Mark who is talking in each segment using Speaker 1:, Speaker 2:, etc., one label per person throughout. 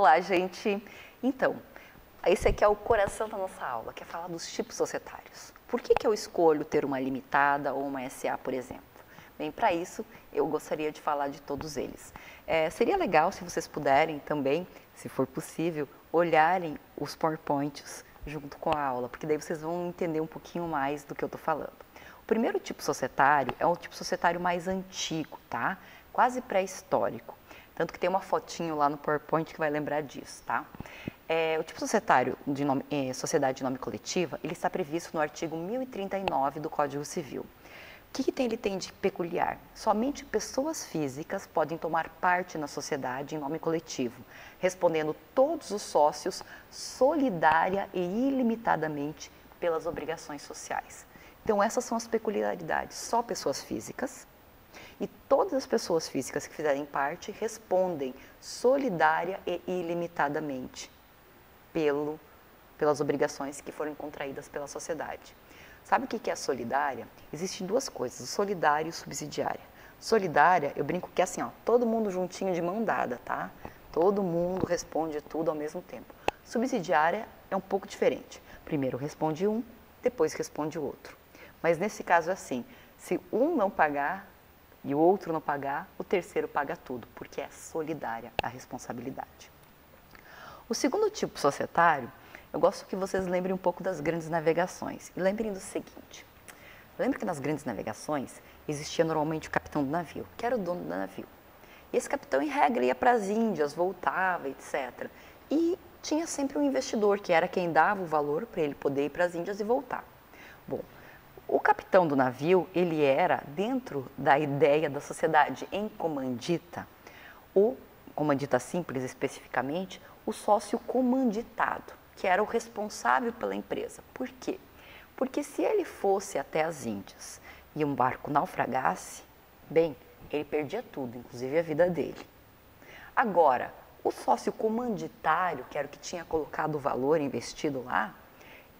Speaker 1: Olá, gente! Então, esse aqui é o coração da nossa aula, que é falar dos tipos societários. Por que eu escolho ter uma limitada ou uma SA, por exemplo? Bem, para isso, eu gostaria de falar de todos eles. Seria legal se vocês puderem também, se for possível, olharem os PowerPoints junto com a aula, porque daí vocês vão entender um pouquinho mais do que eu estou falando. O primeiro tipo societário é um tipo societário mais antigo, tá? Quase pré-histórico. Tanto que tem uma fotinho lá no PowerPoint que vai lembrar disso, tá? O tipo societário de sociedade de nome coletiva, ele está previsto no artigo 1039 do Código Civil. O que ele tem de peculiar? Somente pessoas físicas podem tomar parte na sociedade em nome coletivo, respondendo todos os sócios solidária e ilimitadamente pelas obrigações sociais. Então, essas são as peculiaridades. Só pessoas físicas. E todas as pessoas físicas que fizerem parte respondem solidária e ilimitadamente pelas obrigações que foram contraídas pela sociedade. Sabe o que é a solidária? Existem duas coisas, o solidário e o subsidiária. Solidária, eu brinco que é assim, ó, todo mundo juntinho de mão dada, tá? Todo mundo responde tudo ao mesmo tempo. Subsidiária é um pouco diferente. Primeiro responde um, depois responde o outro. Mas nesse caso é assim, se um não pagar e o outro não pagar, o terceiro paga tudo, porque é solidária a responsabilidade. O segundo tipo societário, eu gosto que vocês lembrem um pouco das grandes navegações. E lembrem do seguinte, lembra que nas grandes navegações existia normalmente o capitão do navio, que era o dono do navio. E esse capitão, em regra, ia para as Índias, voltava, etc. E tinha sempre um investidor, que era quem dava o valor para ele poder ir para as Índias e voltar. Bom, o capitão do navio, ele era, dentro da ideia da sociedade em comandita, o comandita simples especificamente, o sócio comanditado, que era o responsável pela empresa. Por quê? Porque se ele fosse até as Índias e um barco naufragasse, bem, ele perdia tudo, inclusive a vida dele. Agora, o sócio comanditário, que era o que tinha colocado o valor investido lá,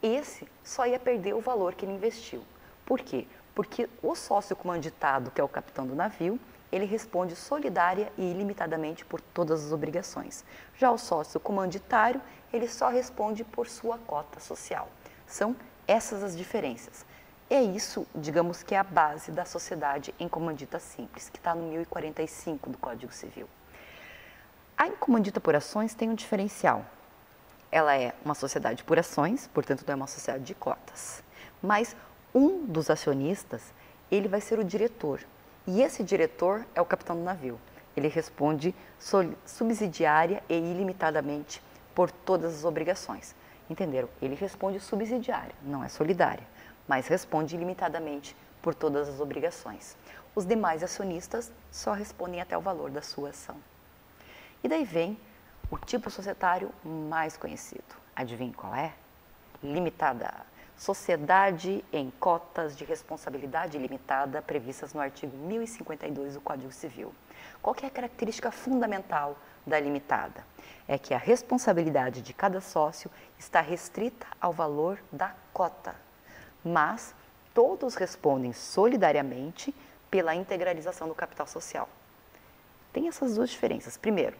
Speaker 1: esse só ia perder o valor que ele investiu. Por quê? Porque o sócio comanditado, que é o capitão do navio, ele responde solidária e ilimitadamente por todas as obrigações. Já o sócio comanditário, ele só responde por sua cota social. São essas as diferenças. É isso, digamos, que é a base da sociedade em comandita simples, que está no 1045 do Código Civil. A comandita por ações tem um diferencial. Ela é uma sociedade por ações, portanto não é uma sociedade de cotas. Mas um dos acionistas, ele vai ser o diretor. E esse diretor é o capitão do navio. Ele responde subsidiária e ilimitadamente por todas as obrigações. Entenderam? Ele responde subsidiária, não é solidária, mas responde ilimitadamente por todas as obrigações. Os demais acionistas só respondem até o valor da sua ação. E daí vem o tipo societário mais conhecido. Adivinhe qual é? Limitada. Sociedade em cotas de responsabilidade limitada previstas no artigo 1052 do Código Civil. Qual que é a característica fundamental da limitada? É que a responsabilidade de cada sócio está restrita ao valor da cota, mas todos respondem solidariamente pela integralização do capital social. Tem essas duas diferenças. Primeiro,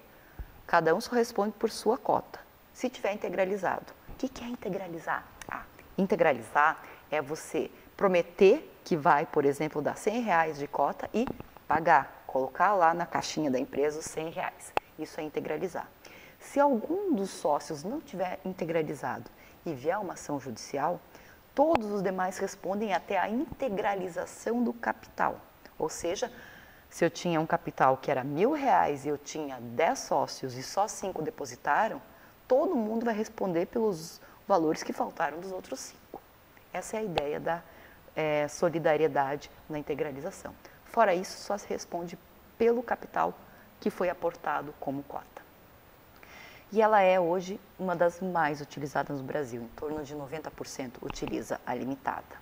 Speaker 1: cada um só responde por sua cota, se tiver integralizado. O que é integralizar? Integralizar é você prometer que vai, por exemplo, dar R$100 de cota e pagar, colocar lá na caixinha da empresa os R$100. Isso é integralizar. Se algum dos sócios não tiver integralizado e vier uma ação judicial, todos os demais respondem até a integralização do capital. Ou seja, se eu tinha um capital que era R$1.000 e eu tinha 10 sócios e só 5 depositaram, todo mundo vai responder pelos valores que faltaram dos outros 5. Essa é a ideia da solidariedade na integralização. Fora isso, só se responde pelo capital que foi aportado como cota. E ela é hoje uma das mais utilizadas no Brasil, em torno de 90% utiliza a limitada.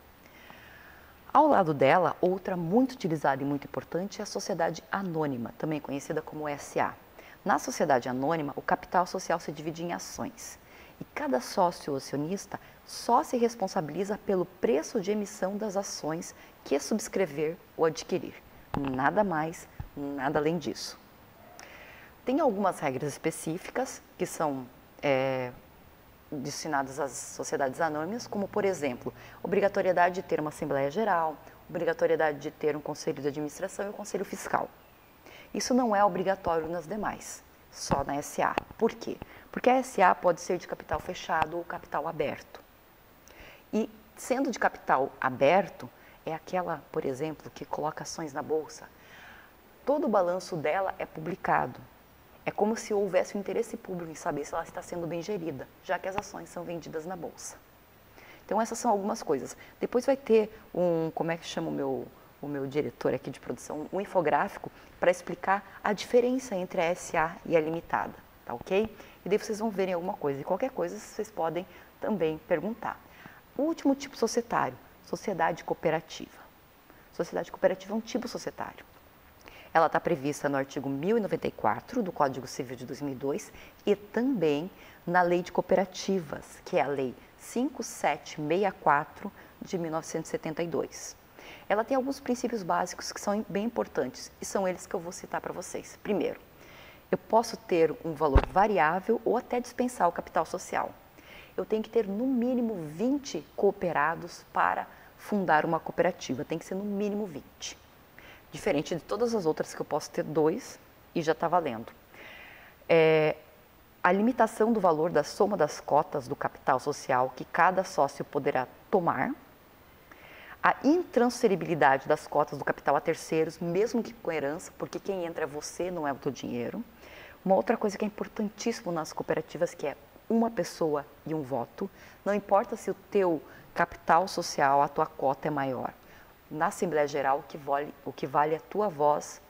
Speaker 1: Ao lado dela, outra muito utilizada e muito importante é a sociedade anônima, também conhecida como SA. Na sociedade anônima, o capital social se divide em ações. E cada sócio acionista só se responsabiliza pelo preço de emissão das ações que subscrever ou adquirir. Nada mais, nada além disso. Tem algumas regras específicas que são destinadas às sociedades anônimas, como, por exemplo, obrigatoriedade de ter uma Assembleia Geral, obrigatoriedade de ter um Conselho de Administração e um Conselho Fiscal. Isso não é obrigatório nas demais, só na SA. Por quê? Porque a SA pode ser de capital fechado ou capital aberto. E, sendo de capital aberto, é aquela, por exemplo, que coloca ações na Bolsa. Todo o balanço dela é publicado. É como se houvesse um interesse público em saber se ela está sendo bem gerida, já que as ações são vendidas na Bolsa. Então, essas são algumas coisas. Depois vai ter como é que chama o meu diretor aqui de produção, um infográfico para explicar a diferença entre a SA e a limitada, tá ok? E daí vocês vão verem alguma coisa. E qualquer coisa vocês podem também perguntar. O último tipo societário, sociedade cooperativa. Sociedade cooperativa é um tipo societário. Ela está prevista no artigo 1094 do Código Civil de 2002 e também na Lei de Cooperativas, que é a Lei 5764 de 1972. Ela tem alguns princípios básicos que são bem importantes e são eles que eu vou citar para vocês. Primeiro, eu posso ter um valor variável ou até dispensar o capital social. Eu tenho que ter no mínimo 20 cooperados para fundar uma cooperativa, tem que ser no mínimo 20. Diferente de todas as outras que eu posso ter 2 e já está valendo. A limitação do valor da soma das cotas do capital social que cada sócio poderá tomar, a intransferibilidade das cotas do capital a terceiros, mesmo que com herança, porque quem entra é você, não é o teu dinheiro. Uma outra coisa que é importantíssimo nas cooperativas, que é uma pessoa e um voto, não importa se o teu capital social, a tua cota é maior. Na Assembleia Geral, o que vale é a tua voz,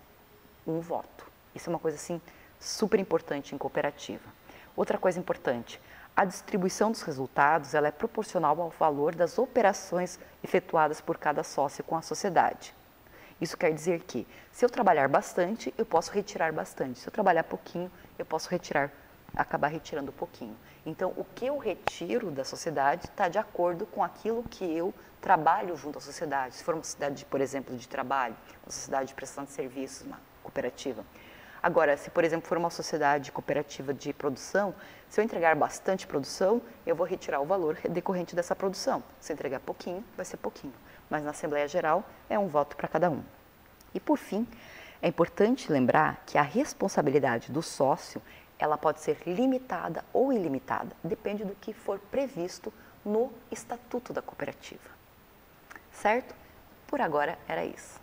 Speaker 1: um voto. Isso é uma coisa assim super importante em cooperativa. Outra coisa importante, a distribuição dos resultados ela é proporcional ao valor das operações efetuadas por cada sócio com a sociedade. Isso quer dizer que, se eu trabalhar bastante, eu posso retirar bastante. Se eu trabalhar pouquinho, eu posso acabar retirando pouquinho. Então, o que eu retiro da sociedade está de acordo com aquilo que eu trabalho junto à sociedade. Se for uma sociedade, por exemplo, de trabalho, uma sociedade de prestação de serviços, uma cooperativa. Agora, se, por exemplo, for uma sociedade cooperativa de produção, se eu entregar bastante produção, eu vou retirar o valor decorrente dessa produção. Se eu entregar pouquinho, vai ser pouquinho. Mas na Assembleia Geral, é um voto para cada um. E, por fim, é importante lembrar que a responsabilidade do sócio ela pode ser limitada ou ilimitada, depende do que for previsto no Estatuto da Cooperativa. Certo? Por agora era isso.